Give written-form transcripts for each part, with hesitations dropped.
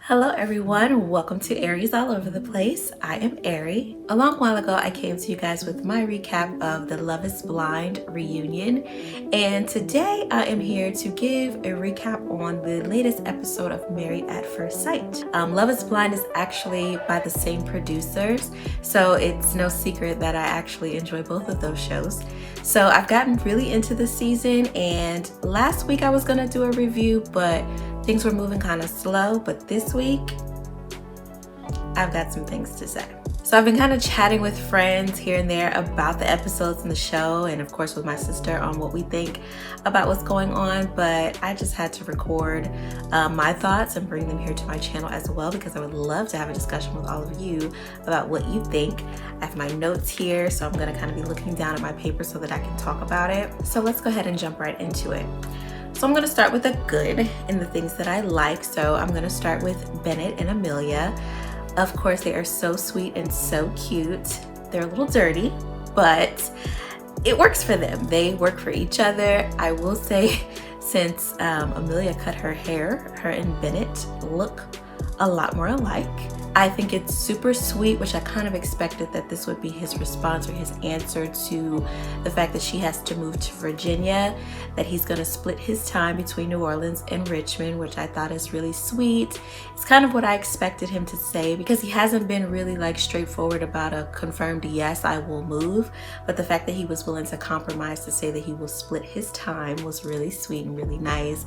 Hello everyone, welcome to Aries All Over the Place. I am Ari. A long while ago I came to you guys with my recap of the Love is Blind reunion, and today I am here to give a recap on the latest episode of Married at First Sight. Love is Blind is actually by the same producers, so it's no secret that I actually enjoy both of those shows. So I've gotten really into the season, and last week I was gonna do a review, but things were moving kind of slow. But this week, I've got some things to say. So I've been kind of chatting with friends here and there about the episodes in the show, and of course with my sister on what we think about what's going on, but I just had to record my thoughts and bring them here to my channel as well, because I would love to have a discussion with all of you about what you think. I have my notes here, so I'm gonna kind of be looking down at my paper so that I can talk about it. So let's go ahead and jump right into it. So I'm gonna start with the good and the things that I like. So I'm gonna start with Bennett and Amelia. Of course, they are so sweet and so cute. They're a little dirty, but it works for them. They work for each other. I will say, since Amelia cut her hair, her and Bennett look a lot more alike. I think it's super sweet, which I kind of expected that this would be his response or his answer to the fact that she has to move to Virginia, that he's gonna split his time between New Orleans and Richmond, which I thought is really sweet. It's kind of what I expected him to say, because he hasn't been really like straightforward about a confirmed yes, I will move. But the fact that he was willing to compromise to say that he will split his time was really sweet and really nice.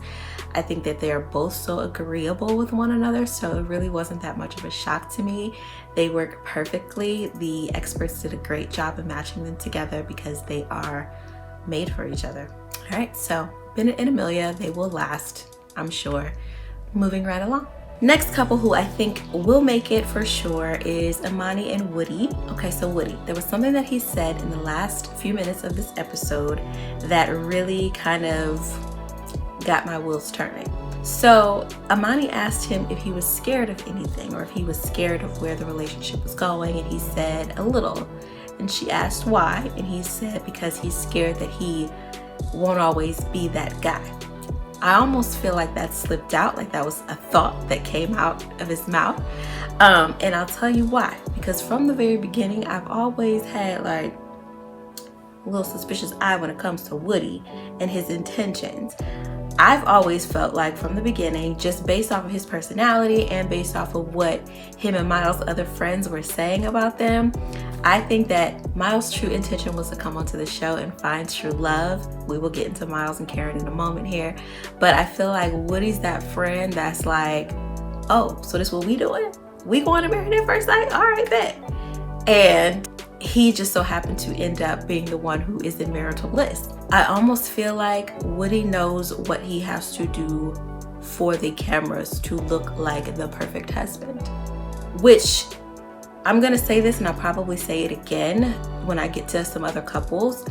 I think that they are both so agreeable with one another, so it really wasn't that much of a shock to me. They work perfectly. The experts did a great job of matching them together because they are made for each other. All right, so Bennett and Amelia, they will last, I'm sure. Moving right along. Next couple who I think will make it for sure is Amani and Woody. Okay, so Woody, there was something that he said in the last few minutes of this episode that really kind of got my wheels turning. So Amani asked him if he was scared of anything, or if he was scared of where the relationship was going, and he said a little. And she asked why, and he said because he's scared that he won't always be that guy. I almost feel like that slipped out, like that was a thought that came out of his mouth. And I'll tell you why. Because from the very beginning, I've always had like a little suspicious eye when it comes to Woody and his intentions. I've always felt like from the beginning, just based off of his personality and based off of what him and Miles' other friends were saying about them, I think that Miles' true intention was to come onto the show and find true love. We will get into Miles and Karen in a moment here, but I feel like Woody's that friend that's like, oh, so this what we doing? We going to Married at First Sight? All right, bet. And he just so happened to end up being the one who is in marital bliss. I almost feel like Woody knows what he has to do for the cameras to look like the perfect husband. Which, I'm gonna say this and I'll probably say it again when I get to some other couples.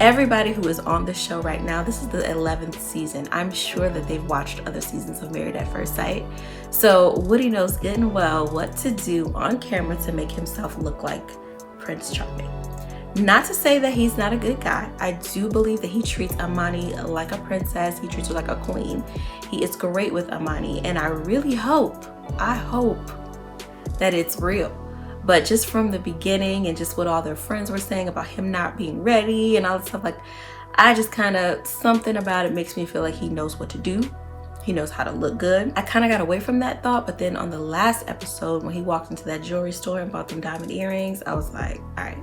Everybody who is on the show right now, this is the 11th season. I'm sure that they've watched other seasons of Married at First Sight. So Woody knows good and well what to do on camera to make himself look like Prince Charming. Not to say that he's not a good guy. I do believe that he treats Amani like a princess. He treats her like a queen. He is great with Amani, and I really hope that it's real. But just from the beginning and just what all their friends were saying about him not being ready and all that stuff, like I just kind of, something about it makes me feel like he knows what to do. He knows how to look good. I kind of got away from that thought, but then on the last episode when he walked into that jewelry store and bought them diamond earrings, I was like, all right,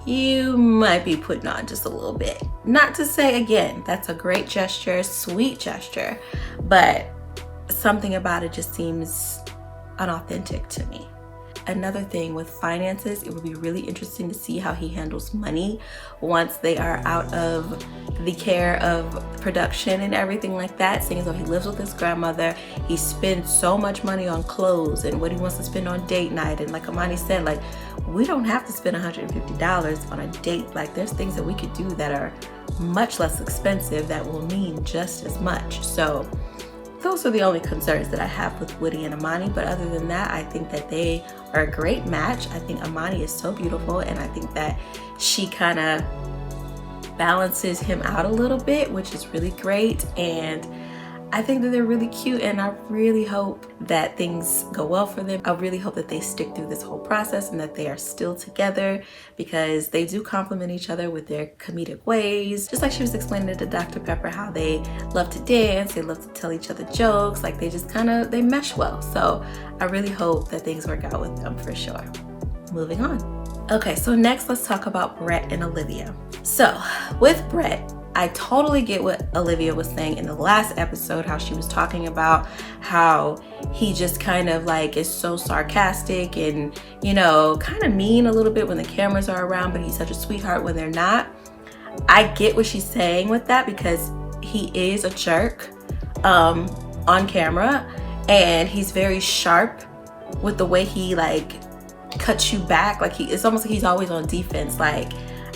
you might be putting on just a little bit. Not to say, again, that's a great gesture, sweet gesture, but something about it just seems unauthentic to me. Another thing with finances, it would be really interesting to see how he handles money once they are out of the care of production and everything like that, seeing as though he lives with his grandmother. He spends so much money on clothes and what he wants to spend on date night, and like Amani said, like we don't have to spend $150 on a date. Like there's things that we could do that are much less expensive that will mean just as much. So those are the only concerns that I have with Woody and Amani, but other than that, I think that they are a great match. I think Amani is so beautiful, and I think that she kind of balances him out a little bit, which is really great. And I think that they're really cute, and I really hope that things go well for them. I really hope that they stick through this whole process and that they are still together, because they do complement each other with their comedic ways. Just like she was explaining to Dr. Pepper how they love to dance, they love to tell each other jokes, like they just they mesh well. So I really hope that things work out with them for sure. Moving on. Okay, so next let's talk about Brett and Olivia. So with Brett, I totally get what Olivia was saying in the last episode, how she was talking about how he just kind of like is so sarcastic and, you know, kind of mean a little bit when the cameras are around, but he's such a sweetheart when they're not. I get what she's saying with that, because he is a jerk on camera, and he's very sharp with the way he like cuts you back. Like it's almost like he's always on defense, like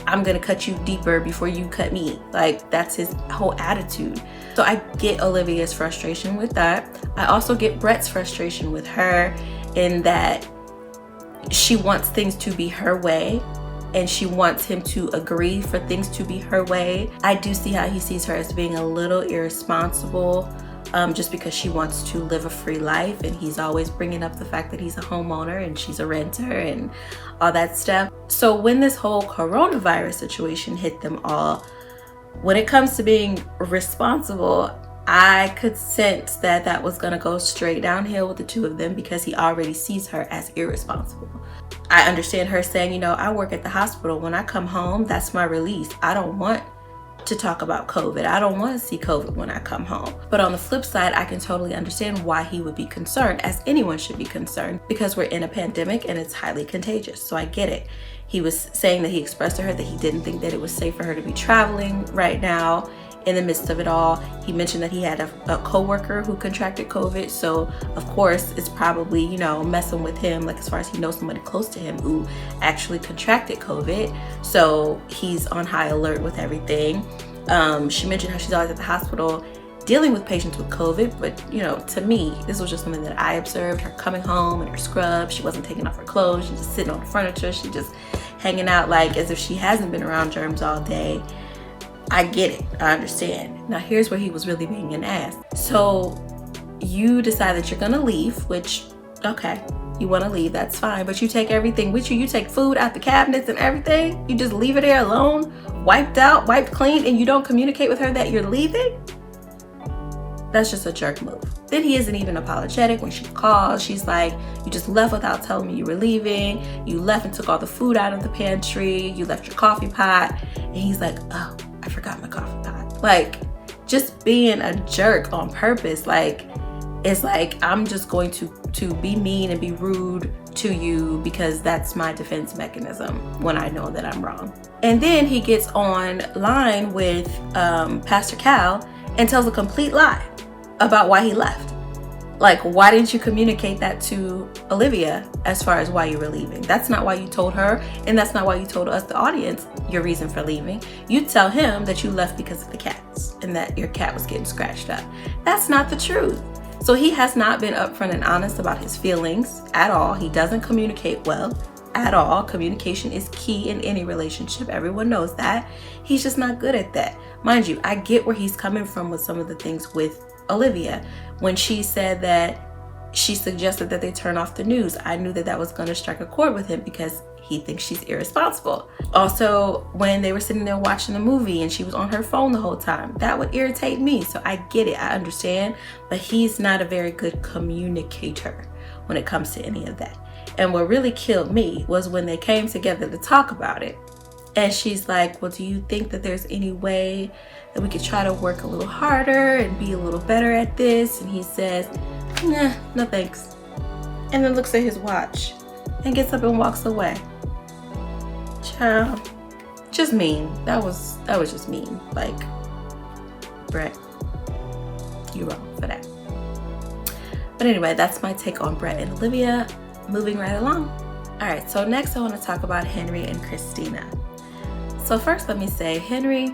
I'm gonna cut you deeper before you cut me. Like that's his whole attitude. So I get Olivia's frustration with that. I also get Brett's frustration with her, in that she wants things to be her way and she wants him to agree for things to be her way. I do see how he sees her as being a little irresponsible, just because she wants to live a free life, and he's always bringing up the fact that he's a homeowner and she's a renter and all that stuff. So when this whole coronavirus situation hit them all, when it comes to being responsible, I could sense that that was gonna go straight downhill with the two of them, because he already sees her as irresponsible. I understand her saying, you know, I work at the hospital. When I come home, that's my release. I don't want to talk about COVID. I don't want to see COVID when I come home. But on the flip side, I can totally understand why he would be concerned, as anyone should be concerned, because we're in a pandemic and it's highly contagious. So I get it. He was saying that he expressed to her that he didn't think that it was safe for her to be traveling right now in the midst of it all. He mentioned that he had a coworker who contracted COVID. So of course it's probably, you know, messing with him, like as far as he knows somebody close to him who actually contracted COVID. So he's on high alert with everything. She mentioned how she's always at the hospital dealing with patients with COVID, but you know, to me, this was just something that I observed, her coming home in her scrubs. She wasn't taking off her clothes. She's just sitting on the furniture. She just hanging out like as if she hasn't been around germs all day. I get it. I understand. Now here's where he was really being an ass. So you decide that you're gonna leave, which, okay, you wanna leave, that's fine, but you take everything with you. You take food out the cabinets and everything. You just leave it there alone, wiped out, wiped clean, and you don't communicate with her that you're leaving? That's just a jerk move. Then he isn't even apologetic when she calls. She's like, you just left without telling me you were leaving. You left and took all the food out of the pantry. You left your coffee pot. And he's like, oh, I forgot my coffee pot. Like, just being a jerk on purpose. Like, it's like, I'm just going to be mean and be rude to you because that's my defense mechanism when I know that I'm wrong. And then he gets online with Pastor Cal and tells a complete lie about why he left. Like, why didn't you communicate that to Olivia as far as why you were leaving? That's not why you told her, and that's not why you told us, the audience, your reason for leaving. You tell him that you left because of the cats and that your cat was getting scratched up. That's not the truth. So he has not been upfront and honest about his feelings at all. He doesn't communicate well at all. Communication is key in any relationship. Everyone knows that. He's just not good at that. Mind you, I get where he's coming from with some of the things with Olivia. When she said that she suggested that they turn off the news, I knew that that was going to strike a chord with him because he thinks she's irresponsible. Also, when they were sitting there watching the movie and she was on her phone the whole time, that would irritate me. So I get it, I understand, but he's not a very good communicator when it comes to any of that. And what really killed me was when they came together to talk about it. And she's like, well, do you think that there's any way that we could try to work a little harder and be a little better at this? And he says, nah, no thanks. And then looks at his watch and gets up and walks away. Child, just mean. That was just mean. Like, Brett, you wrong for that. But anyway, that's my take on Brett and Olivia. Moving right along. All right, so next I want to talk about Henry and Christina. So first let me say, Henry,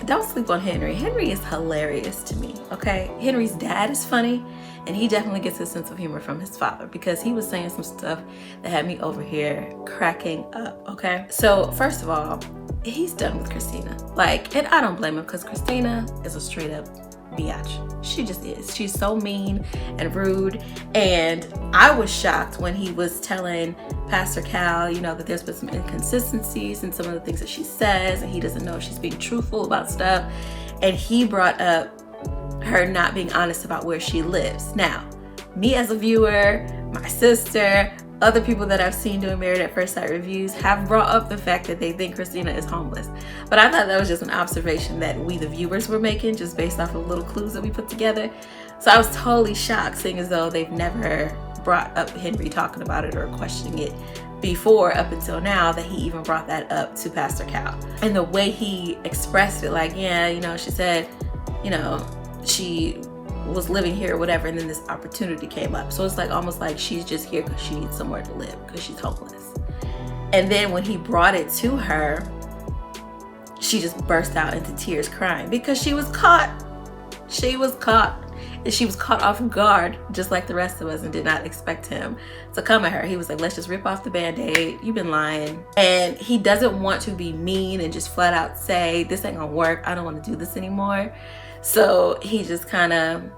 don't sleep on Henry. Henry is hilarious to me, okay? Henry's dad is funny, and he definitely gets his sense of humor from his father, because he was saying some stuff that had me over here cracking up, okay? So first of all, he's done with Christina. Like, and I don't blame him, because Christina is a straight up biatch. She just is. She's so mean and rude. And I was shocked when he was telling Pastor Cal, you know, that there's been some inconsistencies in some of the things that she says, and he doesn't know if she's being truthful about stuff. And he brought up her not being honest about where she lives. Now, me as a viewer, my sister, other people that I've seen doing Married at First Sight reviews have brought up the fact that they think Christina is homeless. But I thought that was just an observation that we, the viewers, were making just based off of little clues that we put together. So I was totally shocked, seeing as though they've never brought up Henry talking about it or questioning it before, up until now, that he even brought that up to Pastor Cal. And the way he expressed it, like, yeah, you know, she said, you know, she was living here or whatever, and then this opportunity came up. So it's like almost like she's just here because she needs somewhere to live because she's homeless. And then when he brought it to her, she just burst out into tears crying because she was caught. She was caught. And she was caught off guard just like the rest of us and did not expect him to come at her. He was like, let's just rip off the band-aid. You've been lying. And he doesn't want to be mean and just flat out say, this ain't gonna work. I don't want to do this anymore. So he just kind of,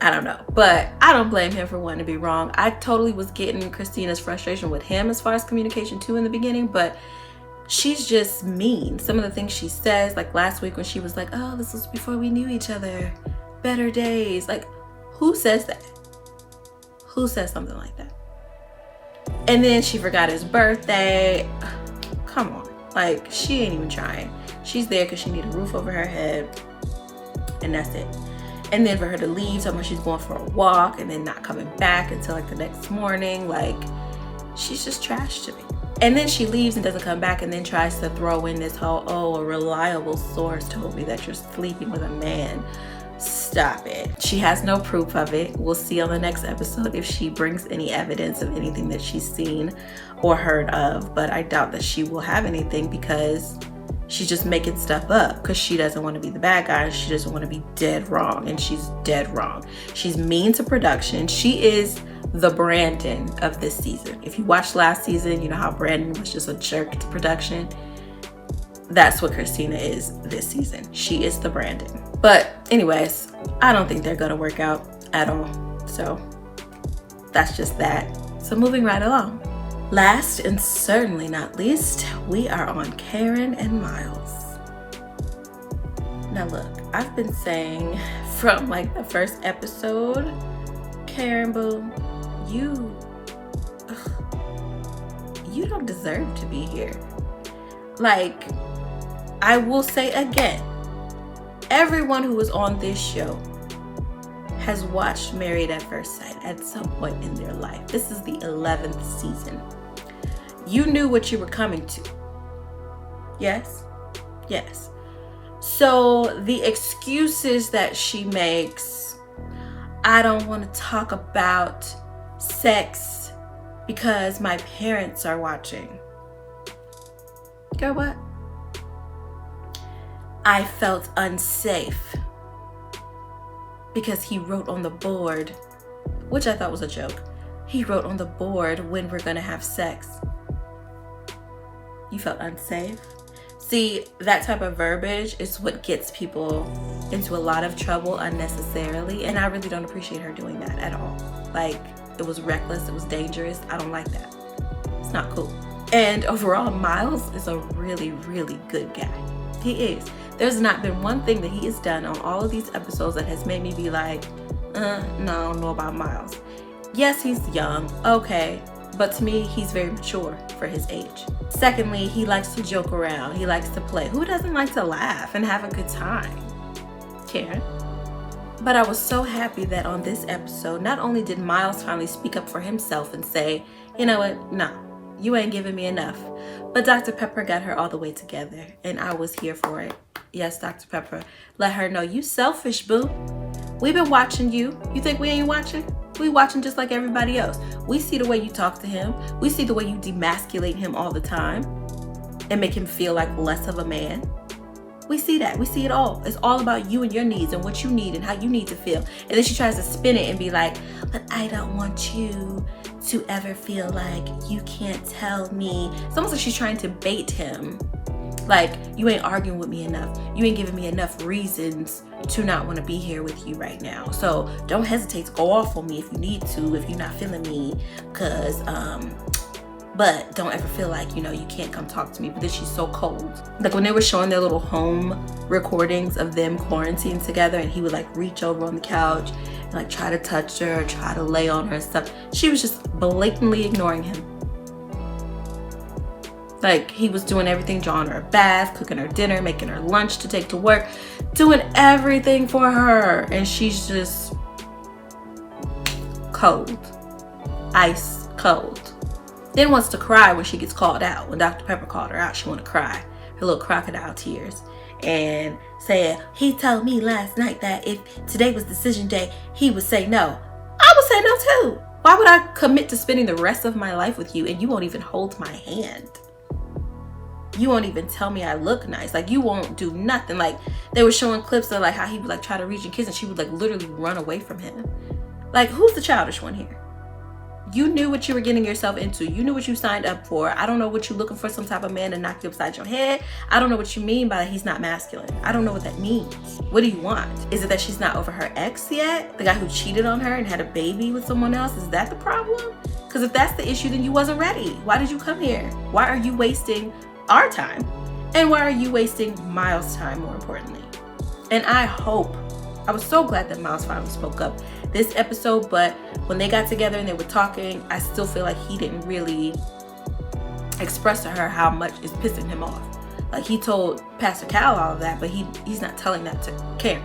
I don't know, but I don't blame him for wanting to be wrong. I totally was getting Christina's frustration with him as far as communication too in the beginning, but she's just mean. Some of the things she says, like last week when she was like, oh, this was before we knew each other, better days. Like, who says that? Who says something like that? And then she forgot his birthday. Come on, like, she ain't even trying. She's there because she need a roof over her head, and that's it. And then for her to leave, talking about she's going for a walk and then not coming back until like the next morning, like, she's just trash to me. And then she leaves and doesn't come back, and then tries to throw in this whole, oh, a reliable source told me that you're sleeping with a man. Stop it. She has no proof of it. We'll see on the next episode if she brings any evidence of anything that she's seen or heard of, but I doubt that she will have anything because she's just making stuff up because she doesn't want to be the bad guy. She doesn't want to be dead wrong, and she's dead wrong. She's mean to production. She is the Brandon of this season. If you watched last season, you know how Brandon was just a jerk to production. That's what Christina is this season. She is the Brandon. But anyways, I don't think they're gonna work out at all. So that's just that. So moving right along. Last and certainly not least, we are on Karen and Miles. Now look, I've been saying from like the first episode, Karen boo, you don't deserve to be here. Like, I will say again, everyone who is on this show has watched Married at First Sight at some point in their life. This is the 11th season. You knew what you were coming to. Yes? Yes. So the excuses that she makes, I don't want to talk about sex because my parents are watching. Girl, what? I felt unsafe because he wrote on the board, which I thought was a joke. He wrote on the board when we're gonna have sex. You felt unsafe? See, that type of verbiage is what gets people into a lot of trouble unnecessarily, and I really don't appreciate her doing that at all. Like, it was reckless, it was dangerous. I don't like that. It's not cool. And overall, Miles is a really, really good guy. He is. There's not been one thing that he has done on all of these episodes that has made me be like, no, I don't know about Miles. Yes, he's young, okay, but to me, he's very mature for his age. Secondly, he likes to joke around. He likes to play. Who doesn't like to laugh and have a good time? Karen. But I was so happy that on this episode, not only did Miles finally speak up for himself and say, you know what, no, you ain't giving me enough. But Dr. Pepper got her all the way together, and I was here for it. Yes, Dr. Pepper. Let her know, you selfish, boo. We've been watching you. You think we ain't watching? We watching just like everybody else. We see the way you talk to him. We see the way you demasculate him all the time and make him feel like less of a man. We see that. We see it all. It's all about you and your needs and what you need and how you need to feel. And then she tries to spin it and be like, but I don't want you to ever feel like you can't tell me. It's almost like she's trying to bait him Like, you ain't arguing with me enough. You ain't giving me enough reasons to not want to be here with you right now. So don't hesitate to go off on me if you need to, if you're not feeling me, but don't ever feel like, you can't come talk to me. But then she's so cold. Like, when they were showing their little home recordings of them quarantined together, and he would like reach over on the couch and like try to touch her, try to lay on her and stuff, she was just blatantly ignoring him. Like, he was doing everything, drawing her a bath, cooking her dinner, making her lunch to take to work, doing everything for her. And she's just cold. Ice cold. Then wants to cry when she gets called out. When Dr. Pepper called her out, she want to cry. Her little crocodile tears. And said, he told me last night that if today was decision day, he would say no. I would say no too. Why would I commit to spending the rest of my life with you and you won't even hold my hand? You won't even tell me I look nice. Like, you won't do nothing. Like, they were showing clips of like how he would like try to reach and kiss, and she would like literally run away from him. Like, who's the childish one here? You knew what you were getting yourself into. You knew what you signed up for. I don't know what you're looking for, some type of man to knock you upside your head. I don't know what you mean by he's not masculine. I don't know what that means. What do you want? Is it that she's not over her ex yet? The guy who cheated on her and had a baby with someone else? Is that the problem? Because if that's the issue, then you wasn't ready. Why did you come here? Why are you wasting our time? And why are you wasting Miles' time, more importantly? And I was so glad that Miles finally spoke up this episode, but when they got together and they were talking, I still feel like he didn't really express to her how much is pissing him off. Like, he told Pastor Cal all of that, but he's not telling that to Karen.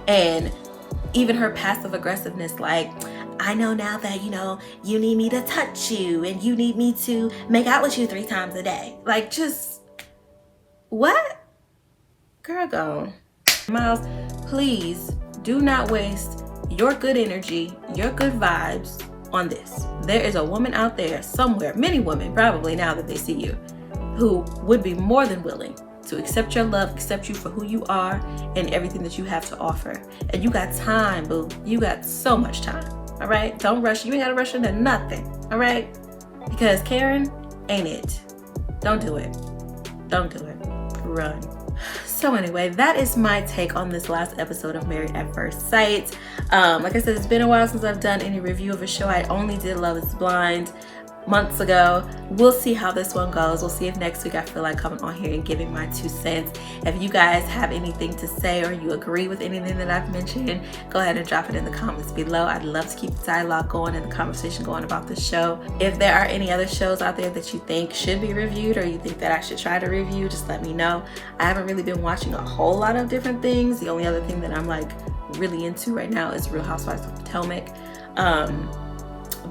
And even her passive aggressiveness, like, I know now that, you need me to touch you and you need me to make out with you 3 times a day. Like, just, what? Girl, go. Miles, please do not waste your good energy, your good vibes on this. There is a woman out there somewhere, many women probably now that they see you, who would be more than willing to accept your love, accept you for who you are and everything that you have to offer. And you got time, boo. You got so much time. All right? Don't rush. You ain't gotta rush into nothing. All right? Because Karen ain't it. Don't do it. Don't do it. Run. So anyway, that is my take on this last episode of Married at First Sight. Like I said, it's been a while since I've done any review of a show. I only did Love is Blind months ago. We'll see how this one goes. We'll see if next week I feel like coming on here and giving my 2 cents. If you guys have anything to say or you agree with anything that I've mentioned, go ahead and drop it in the comments below. I'd love to keep the dialogue going and the conversation going about this show. If there are any other shows out there that you think should be reviewed or you think that I should try to review, just let me know. I haven't really been watching a whole lot of different things. The only other thing that I'm like really into right now is Real Housewives of Potomac.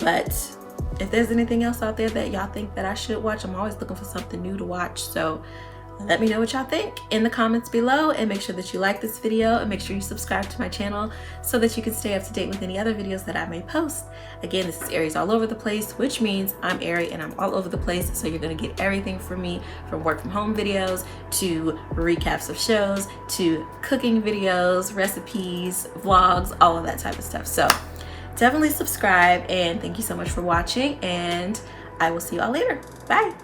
But if there's anything else out there that y'all think that I should watch, I'm always looking for something new to watch. So let me know what y'all think in the comments below, and make sure that you like this video and make sure you subscribe to my channel so that you can stay up to date with any other videos that I may post. Again, this is Aries all over the place, which means I'm Aries and I'm all over the place. So you're gonna get everything from me, from work from home videos to recaps of shows to cooking videos, recipes, vlogs, all of that type of stuff. So definitely subscribe, and thank you so much for watching, and I will see you all later. Bye.